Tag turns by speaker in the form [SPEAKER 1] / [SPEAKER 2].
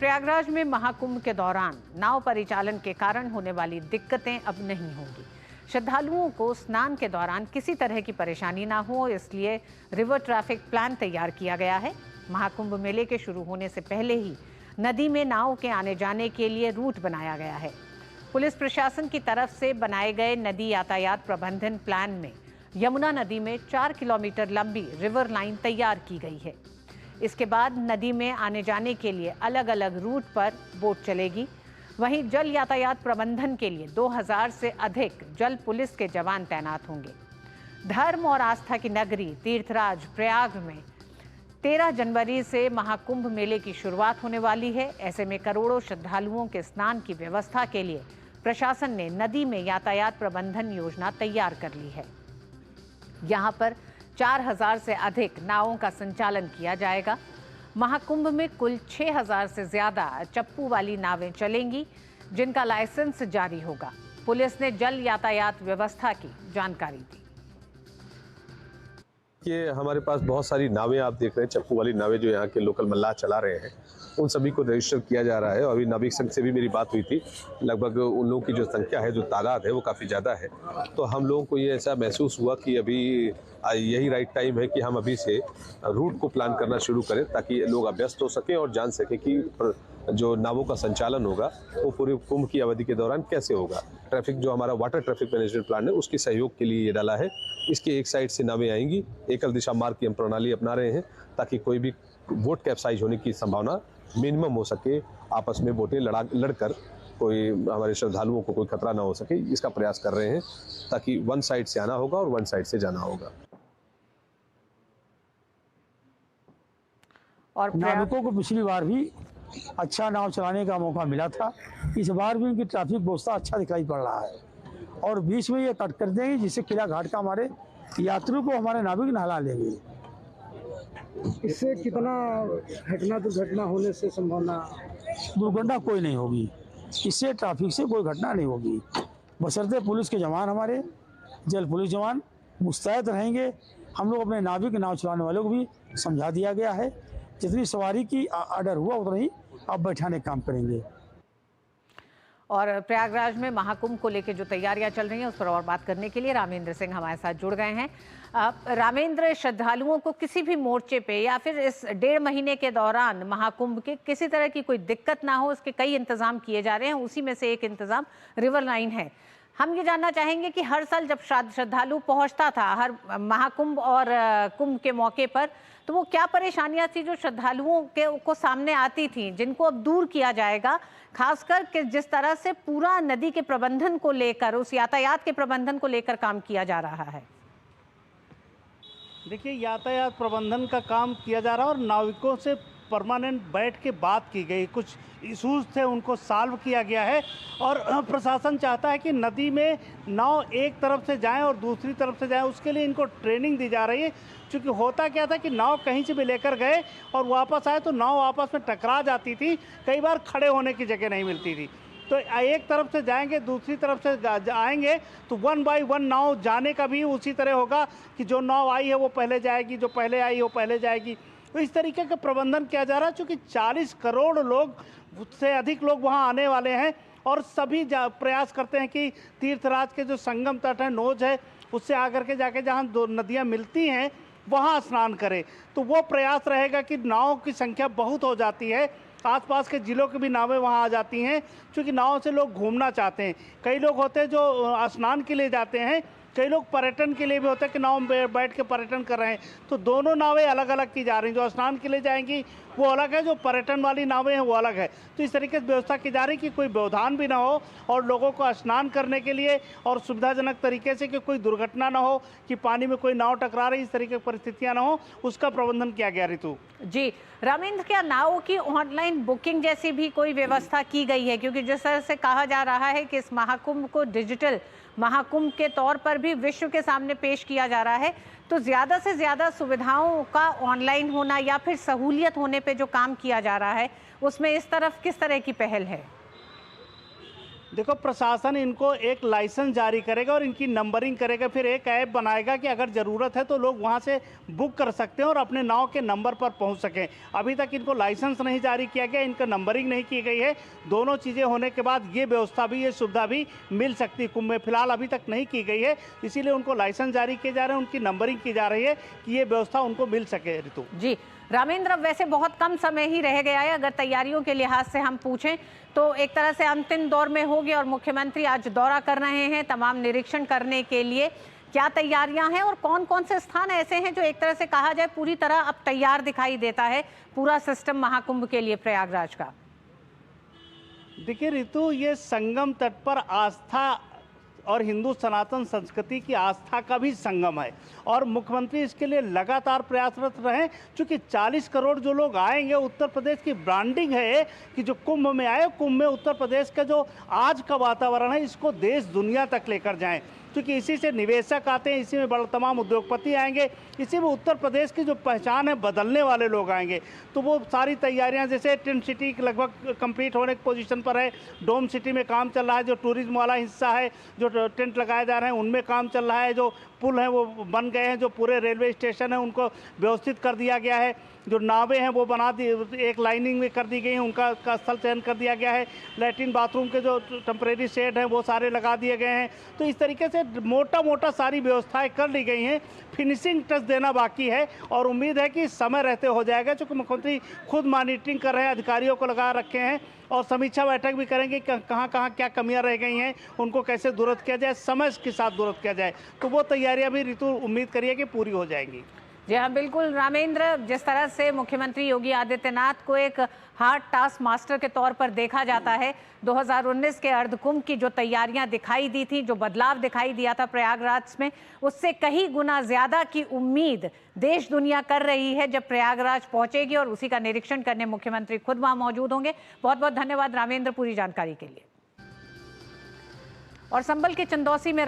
[SPEAKER 1] प्रयागराज में महाकुंभ के दौरान नाव परिचालन के कारण होने वाली दिक्कतें अब नहीं होंगी। श्रद्धालुओं को स्नान के दौरान किसी तरह की परेशानी ना हो, इसलिए रिवर ट्रैफिक प्लान तैयार किया गया है। महाकुंभ मेले के शुरू होने से पहले ही नदी में नाव के आने जाने के लिए रूट बनाया गया है। पुलिस प्रशासन की तरफ से बनाए गए नदी यातायात प्रबंधन प्लान में यमुना नदी में 4 किलोमीटर लंबी रिवर लाइन तैयार की गई है। इसके बाद नदी में आने जाने के लिए अलग अलग रूट पर बोट चलेगी। वहीं जल यातायात प्रबंधन के लिए 2000 से अधिक जल पुलिस के जवान तैनात होंगे। धर्म और आस्था की नगरी तीर्थराज प्रयाग में 13 जनवरी से महाकुंभ मेले की शुरुआत होने वाली है। ऐसे में करोड़ों श्रद्धालुओं के स्नान की व्यवस्था के लिए प्रशासन ने नदी में यातायात प्रबंधन योजना तैयार कर ली है। यहां पर 4000 से अधिक नावों का संचालन किया जाएगा। महाकुंभ में कुल 6000 से ज्यादा चप्पू वाली नावें चलेंगी, जिनका लाइसेंस जारी होगा। पुलिस ने जल यातायात व्यवस्था की जानकारी दी।
[SPEAKER 2] ये हमारे पास बहुत सारी नावें आप देख रहे हैं, चप्पू वाली नावें जो यहाँ के लोकल मल्लाह चला रहे हैं, उन सभी को रजिस्टर किया जा रहा है। और अभी नाविक संघ से भी मेरी बात हुई थी, लगभग उन लोगों की जो संख्या है, जो तादाद है, वो काफ़ी ज़्यादा है। तो हम लोगों को ये ऐसा महसूस हुआ कि अभी यही राइट टाइम है कि हम अभी से रूट को प्लान करना शुरू करें, ताकि लोग अभ्यस्त हो सकें और जान सकें कि जो नावों का संचालन होगा वो पूरे कुंभ की अवधि के दौरान कैसे होगा। ट्रैफिक जो हमारा वाटर ट्रैफिक मैनेजमेंट प्लान है, उसके सहयोग के लिए ये डाला है। इसके एक साइड से नावें आएंगी, एकल दिशा मार्ग की हम प्रणाली अपना रहे हैं, ताकि कोई भी बोट कैप्साइज होने की संभावना मिनिमम हो सके। आपस में बोटें लड़कर कोई हमारे श्रद्धालुओं को कोई खतरा ना हो सके, इसका प्रयास कर रहे हैं, ताकि वन साइड से आना होगा और वन साइड से जाना होगा।
[SPEAKER 3] और नाविकों को पिछली बार भी अच्छा नाव चलाने का मौका मिला था, इस बार भी उनकी ट्रैफिक व्यवस्था अच्छा दिखाई पड़ रहा है। और बीच में ये कट कर देंगे, जिससे किला घाट का हमारे यात्रियों को हमारे नाविक नहला लेंगे।
[SPEAKER 4] इससे कितना घटना दुर्घटना होने से संभावना?
[SPEAKER 3] दुर्घटना कोई नहीं होगी, इससे ट्रैफिक से कोई घटना नहीं होगी। बशर्ते पुलिस के जवान, हमारे जल पुलिस जवान मुस्तैद रहेंगे। हम लोग अपने नाविक नाव चलाने वालों को भी समझा दिया गया है, जितनी सवारी की ऑर्डर हुआ उतना ही आप बैठाने का काम करेंगे।
[SPEAKER 1] और प्रयागराज में महाकुंभ को लेकर जो तैयारियां चल रही हैं, उस पर और बात करने के लिए रामेंद्र सिंह हमारे साथ जुड़ गए हैं। रामेंद्र, श्रद्धालुओं को किसी भी मोर्चे पे या फिर इस 1.5 महीने के दौरान महाकुंभ के किसी तरह की कोई दिक्कत ना हो, इसके कई इंतजाम किए जा रहे हैं। उसी में से एक इंतजाम रिवर लाइन है। हम ये जानना चाहेंगे कि हर साल जब श्रद्धालु पहुंचता था हर महाकुंभ और कुंभ के मौके पर, तो वो क्या परेशानियां थी जो श्रद्धालुओं को सामने आती थी, जिनको अब दूर किया जाएगा, खासकर कि जिस तरह से पूरा नदी के प्रबंधन को लेकर, उस यातायात के प्रबंधन को लेकर काम किया जा रहा है?
[SPEAKER 5] देखिए, यातायात प्रबंधन का काम किया जा रहा है और नाविकों से परमानेंट बैठ के बात की गई। कुछ इशूज़ थे, उनको सॉल्व किया गया है। और प्रशासन चाहता है कि नदी में नाव एक तरफ से जाएं और दूसरी तरफ से जाएं, उसके लिए इनको ट्रेनिंग दी जा रही है। क्योंकि होता क्या था कि नाव कहीं से भी लेकर गए और वापस आए तो नाव आपस में टकरा जाती थी, कई बार खड़े होने की जगह नहीं मिलती थी। तो एक तरफ से जाएंगे, दूसरी तरफ से आएंगे, तो 1 बाय 1 नाव जाने का भी उसी तरह होगा कि जो नाव आई है वो पहले जाएगी, जो पहले आई वो पहले जाएगी। तो इस तरीके का प्रबंधन किया जा रहा है। चूँकि 40 करोड़ लोग से अधिक लोग वहाँ आने वाले हैं और सभी प्रयास करते हैं कि तीर्थराज के जो संगम तट है, नोज है, उससे आकर के जाके जहाँ दो नदियाँ मिलती हैं वहाँ स्नान करें। तो वो प्रयास रहेगा कि नाव की संख्या बहुत हो जाती है, आसपास के ज़िलों की भी नावें वहाँ आ जाती हैं, क्योंकि नाव से लोग घूमना चाहते हैं। कई लोग होते हैं जो स्नान के लिए जाते हैं, कई लोग पर्यटन के लिए भी होता है कि नाव में बैठ के पर्यटन कर रहे हैं। तो दोनों नावें अलग अलग की जा रही हैं। जो स्नान के लिए जाएंगी वो अलग है, जो पर्यटन वाली नावें हैं वो अलग है। तो इस तरीके से व्यवस्था की जा रही है कि कोई व्यवधान भी ना हो और लोगों को स्नान करने के लिए और सुविधाजनक तरीके से, कि कोई दुर्घटना ना हो, कि पानी में कोई नाव टकरा रही, इस तरीके की परिस्थितियाँ ना हो, उसका प्रबंधन किया गया। ऋतु
[SPEAKER 1] जी, रामेंद्र, क्या नावों की ऑनलाइन बुकिंग जैसी भी कोई व्यवस्था की गई है? क्योंकि जिस तरह से कहा जा रहा है कि इस महाकुंभ को डिजिटल महाकुंभ के तौर पर भी विश्व के सामने पेश किया जा रहा है, तो ज़्यादा से ज़्यादा सुविधाओं का ऑनलाइन होना या फिर सहूलियत होने पे जो काम किया जा रहा है, उसमें इस तरफ किस तरह की पहल है?
[SPEAKER 5] देखो, प्रशासन इनको एक लाइसेंस जारी करेगा और इनकी नंबरिंग करेगा, फिर एक ऐप बनाएगा कि अगर ज़रूरत है तो लोग वहां से बुक कर सकते हैं और अपने नाव के नंबर पर पहुंच सकें। अभी तक इनको लाइसेंस नहीं जारी किया गया, इनका नंबरिंग नहीं की गई है। दोनों चीज़ें होने के बाद ये व्यवस्था भी, ये सुविधा भी मिल सकती है कुंभ में। फिलहाल अभी तक नहीं की गई है, इसीलिए उनको लाइसेंस जारी किए जा रहे हैं, उनकी नंबरिंग की जा रही है कि ये व्यवस्था उनको मिल सके। ऋतु
[SPEAKER 1] जी रामेंद्र, अब वैसे बहुत कम समय ही रह गया है। अगर तैयारियों के लिहाज से हम पूछें तो एक तरह से अंतिम दौर में होगी और मुख्यमंत्री आज दौरा कर रहे हैं तमाम निरीक्षण करने के लिए। क्या तैयारियां हैं और कौन कौन से स्थान ऐसे हैं जो एक तरह से कहा जाए पूरी तरह अब तैयार दिखाई देता है पूरा सिस्टम महाकुंभ के लिए प्रयागराज का?
[SPEAKER 5] देखिए ऋतु, ये संगम तट पर आस्था और हिंदू सनातन संस्कृति की आस्था का भी संगम है और मुख्यमंत्री इसके लिए लगातार प्रयासरत रहे। चूंकि 40 करोड़ जो लोग आएंगे, उत्तर प्रदेश की ब्रांडिंग है कि जो कुंभ में आए, कुंभ में उत्तर प्रदेश का जो आज का वातावरण है इसको देश दुनिया तक लेकर जाएं। क्योंकि इसी से निवेशक आते हैं, इसी में बड़े तमाम उद्योगपति आएंगे, इसी में उत्तर प्रदेश की जो पहचान है बदलने वाले लोग आएंगे। तो वो सारी तैयारियां, जैसे टेंट सिटी लगभग कंप्लीट होने की पोजीशन पर है, डोम सिटी में काम चल रहा है, जो टूरिज्म वाला हिस्सा है, जो टेंट लगाए जा रहे हैं उनमें काम चल रहा है, जो पुल हैं वो बन गए हैं, जो पूरे रेलवे स्टेशन है उनको व्यवस्थित कर दिया गया है, जो नावें हैं वो बना दी, एक लाइनिंग में कर दी गई हैं, उनका स्थल चयन कर दिया गया है, लैट्रिन बाथरूम के जो टेम्परेरी शेड हैं वो सारे लगा दिए गए हैं। तो इस तरीके से मोटा सारी व्यवस्थाएं कर ली गई हैं, फिनिशिंग टच देना बाकी है और उम्मीद है कि समय रहते हो जाएगा। चूँकि मुख्यमंत्री खुद मॉनिटरिंग कर रहे हैं, अधिकारियों को लगा रखे हैं और समीक्षा बैठक भी करेंगे कि कहाँ क्या कमियां रह गई हैं, उनको कैसे दुरुस्त किया जाए, समय के साथ दुरुस्त किया जाए। तो वो तैयारियां भी ऋतु उम्मीद करिए कि पूरी हो जाएंगी।
[SPEAKER 1] जी हाँ बिल्कुल रामेंद्र, जिस तरह से मुख्यमंत्री योगी आदित्यनाथ को एक हार्ड टास्क मास्टर के तौर पर देखा जाता है, 2019 के अर्धकुंभ की जो तैयारियां दिखाई दी थी, जो बदलाव दिखाई दिया था प्रयागराज में, उससे कहीं गुना ज्यादा की उम्मीद देश दुनिया कर रही है जब प्रयागराज पहुंचेगी और उसी का निरीक्षण करने मुख्यमंत्री खुद वहां मौजूद होंगे। बहुत बहुत धन्यवाद रामेंद्र पूरी जानकारी के लिए। और संभल के चंदौसी में